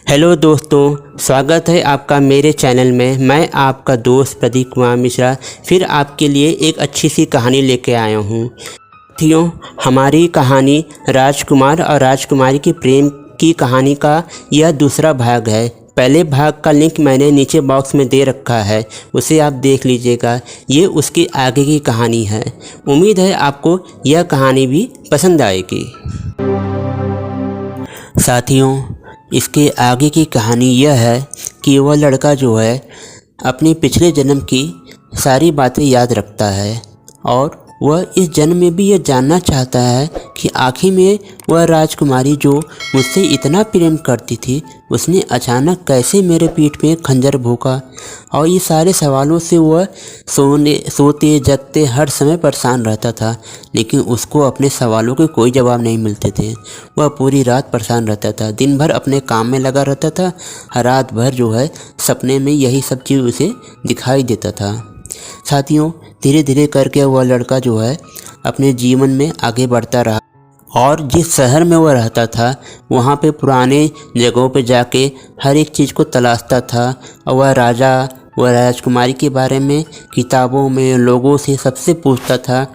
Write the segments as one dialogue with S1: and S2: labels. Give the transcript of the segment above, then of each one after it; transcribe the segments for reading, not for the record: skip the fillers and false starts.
S1: Hello दोस्तों, स्वागत है आपका मेरे चैनल में। मैं आपका दोस्त प्रदीप कुमार मिश्रा फिर आपके लिए एक अच्छी सी कहानी लेके आया हूँ। साथियों, हमारी कहानी राजकुमार और राजकुमारी के प्रेम की कहानी का यह दूसरा भाग है। पहले भाग का लिंक मैंने नीचे बॉक्स में दे रखा है, उसे आप देख लीजिएगा। ये उसके आगे की कहानी है। उम्मीद है आपको यह कहानी भी पसंद आएगी। साथियों, इसके आगे की कहानी यह है कि वह लड़का जो है अपने पिछले जन्म की सारी बातें याद रखता है और वह इस जन्म में भी यह जानना चाहता है कि आखिर में वह राजकुमारी जो मुझसे इतना प्रेम करती थी उसने अचानक कैसे मेरे पीठ पे खंजर भोंका। और ये सारे सवालों से वह सोते जगते हर समय परेशान रहता था, लेकिन उसको अपने सवालों के कोई जवाब नहीं मिलते थे। वह पूरी रात परेशान रहता था, दिन भर अपने काम में लगा रहता था। रात भर जो है सपने में यही सब चीज़ उसे दिखाई देता था। साथियों, धीरे धीरे करके वह लड़का जो है अपने जीवन में आगे बढ़ता रहा और जिस शहर में वह रहता था वहाँ पे पुराने जगहों पे जाके हर एक चीज़ को तलाशता था। और वह राजा व राजकुमारी के बारे में किताबों में लोगों से सबसे पूछता था,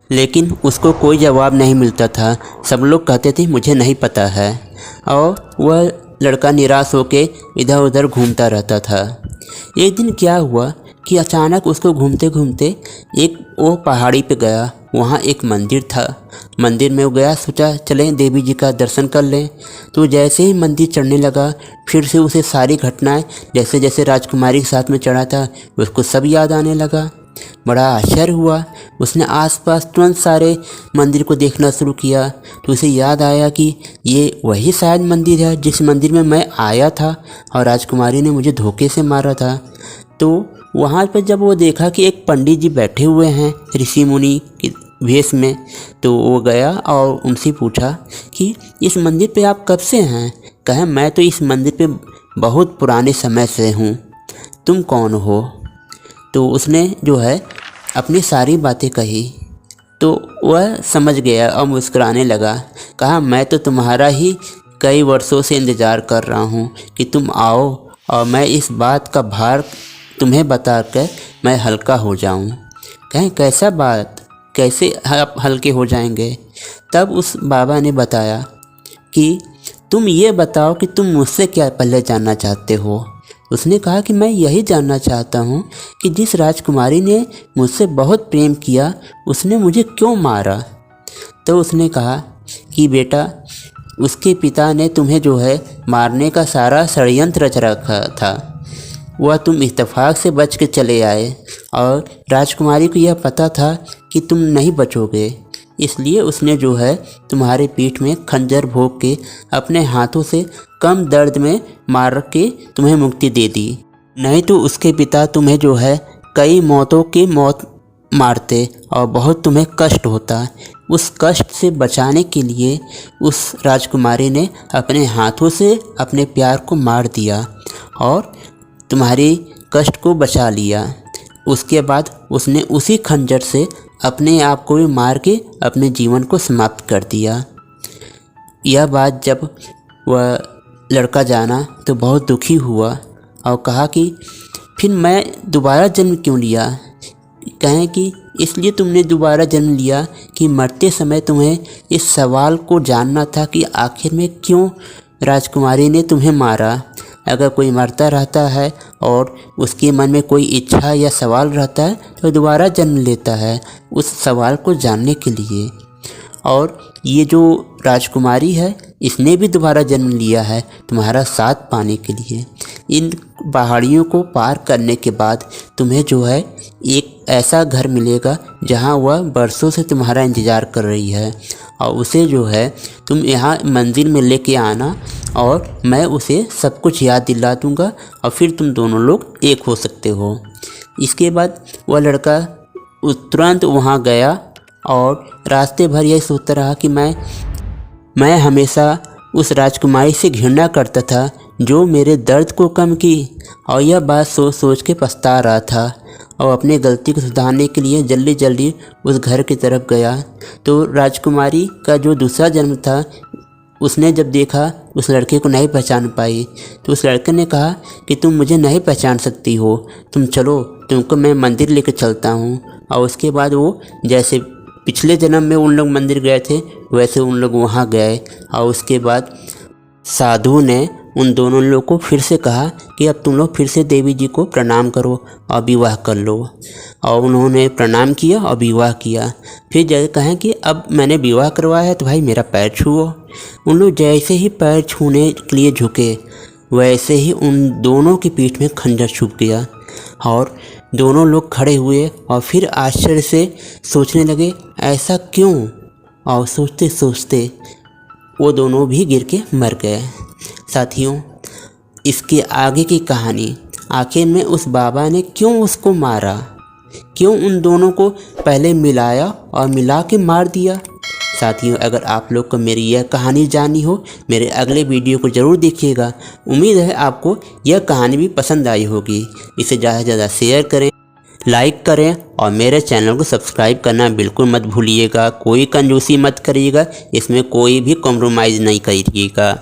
S1: लेकिन उसको कोई जवाब नहीं मिलता था। सब लोग कहते थे मुझे नहीं पता है, और वह लड़का निराश होकर इधर उधर घूमता रहता था। एक दिन क्या हुआ कि अचानक उसको घूमते घूमते एक वो पहाड़ी पे गया। वहाँ एक मंदिर था। मंदिर में वो गया, सोचा चलें देवी जी का दर्शन कर लें। तो जैसे ही मंदिर चढ़ने लगा फिर से उसे सारी घटनाएं जैसे जैसे राजकुमारी के साथ में चढ़ा था उसको सब याद आने लगा। बड़ा आश्चर्य हुआ। उसने आसपास तुरंत सारे मंदिर को देखना शुरू किया तो उसे याद आया कि ये वही शायद मंदिर है जिस मंदिर में मैं आया था और राजकुमारी ने मुझे धोखे से मारा था। तो वहाँ पर जब वो देखा कि एक पंडित जी बैठे हुए हैं ऋषि मुनि के वेश में, तो वो गया और उनसे पूछा कि इस मंदिर पे आप कब से हैं? कहे मैं तो इस मंदिर पे बहुत पुराने समय से हूँ, तुम कौन हो? तो उसने जो है अपनी सारी बातें कही तो वह समझ गया और मुस्कुराने लगा। कहा मैं तो तुम्हारा ही कई वर्षों से इंतज़ार कर रहा हूँ कि तुम आओ और मैं इस बात का भार तुम्हें बताकर मैं हल्का हो जाऊं। कहें कैसा बात, कैसे आप हल्के हो जाएंगे? तब उस बाबा ने बताया कि तुम ये बताओ कि तुम मुझसे क्या पहले जानना चाहते हो। उसने कहा कि मैं यही जानना चाहता हूँ कि जिस राजकुमारी ने मुझसे बहुत प्रेम किया उसने मुझे क्यों मारा। तो उसने कहा कि बेटा, उसके पिता ने तुम्हें जो है मारने का सारा षड्यंत्र रच रखा था। वह तुम इत्तेफाक से बच के चले आए और राजकुमारी को यह पता था कि तुम नहीं बचोगे, इसलिए उसने जो है तुम्हारे पीठ में खंजर भोंक के अपने हाथों से कम दर्द में मार के तुम्हें मुक्ति दे दी। नहीं तो उसके पिता तुम्हें जो है कई मौतों की मौत मारते और बहुत तुम्हें कष्ट होता। उस कष्ट से बचाने के लिए उस राजकुमारी ने अपने हाथों से अपने प्यार को मार दिया और तुम्हारी कष्ट को बचा लिया। उसके बाद उसने उसी खंजर से अपने आप को भी मार के अपने जीवन को समाप्त कर दिया। यह बात जब वह लड़का जाना तो बहुत दुखी हुआ और कहा कि फिर मैं दोबारा जन्म क्यों लिया? कहें कि इसलिए तुमने दोबारा जन्म लिया कि मरते समय तुम्हें इस सवाल को जानना था कि आखिर में क्यों राजकुमारी ने तुम्हें मारा। अगर कोई मरता रहता है और उसके मन में कोई इच्छा या सवाल रहता है तो दोबारा जन्म लेता है उस सवाल को जानने के लिए। और ये जो राजकुमारी है इसने भी दोबारा जन्म लिया है तुम्हारा साथ पाने के लिए। इन पहाड़ियों को पार करने के बाद तुम्हें जो है एक ऐसा घर मिलेगा जहां वह बरसों से तुम्हारा इंतज़ार कर रही है, और उसे जो है तुम यहाँ मंदिर में लेके आना और मैं उसे सब कुछ याद दिला दूँगा और फिर तुम दोनों लोग एक हो सकते हो। इसके बाद वह लड़का तुरंत वहाँ गया और रास्ते भर यही सोचता रहा कि मैं हमेशा उस राजकुमारी से घृणा करता था जो मेरे दर्द को कम की, और यह बात सोच सोच के पछता रहा था और अपने गलती को सुधारने के लिए जल्दी जल्दी उस घर की तरफ गया। तो राजकुमारी का जो दूसरा जन्म था उसने जब देखा उस लड़के को नहीं पहचान पाई। तो उस लड़के ने कहा कि तुम मुझे नहीं पहचान सकती हो, तुम चलो, तुमको मैं मंदिर लेकर चलता हूँ। और उसके बाद वो जैसे पिछले जन्म में उन लोग मंदिर गए थे वैसे उन लोग वहाँ गए। और उसके बाद साधु ने उन दोनों लोगों को फिर से कहा कि अब तुम लोग फिर से देवी जी को प्रणाम करो और विवाह कर लो। और उन्होंने प्रणाम किया और विवाह किया। फिर जैसे कहें कि अब मैंने विवाह करवाया है तो भाई मेरा पैर छुओ। उन लोग जैसे ही पैर छूने के लिए झुके वैसे ही उन दोनों की पीठ में खंजर छुप गया और दोनों लोग खड़े हुए और फिर आश्चर्य से सोचने लगे ऐसा क्यों। और सोचते सोचते वो दोनों भी गिर के मर गए। साथियों, इसके आगे की कहानी, आखिर में उस बाबा ने क्यों उसको मारा, क्यों उन दोनों को पहले मिलाया और मिला के मार दिया। साथियों, अगर आप लोग को मेरी यह कहानी जाननी हो मेरे अगले वीडियो को ज़रूर देखिएगा। उम्मीद है आपको यह कहानी भी पसंद आई होगी। इसे ज़्यादा से ज़्यादा शेयर करें, लाइक करें और मेरे चैनल को सब्सक्राइब करना बिल्कुल मत भूलिएगा। कोई कंजूसी मत करिएगा, इसमें कोई भी कॉम्प्रोमाइज़ नहीं करिएगा।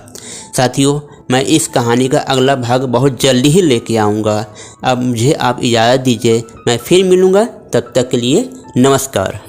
S1: साथियों, मैं इस कहानी का अगला भाग बहुत जल्दी ही लेके आऊँगा। अब मुझे आप इजाज़त दीजिए, मैं फिर मिलूँगा, तब तक के लिए नमस्कार।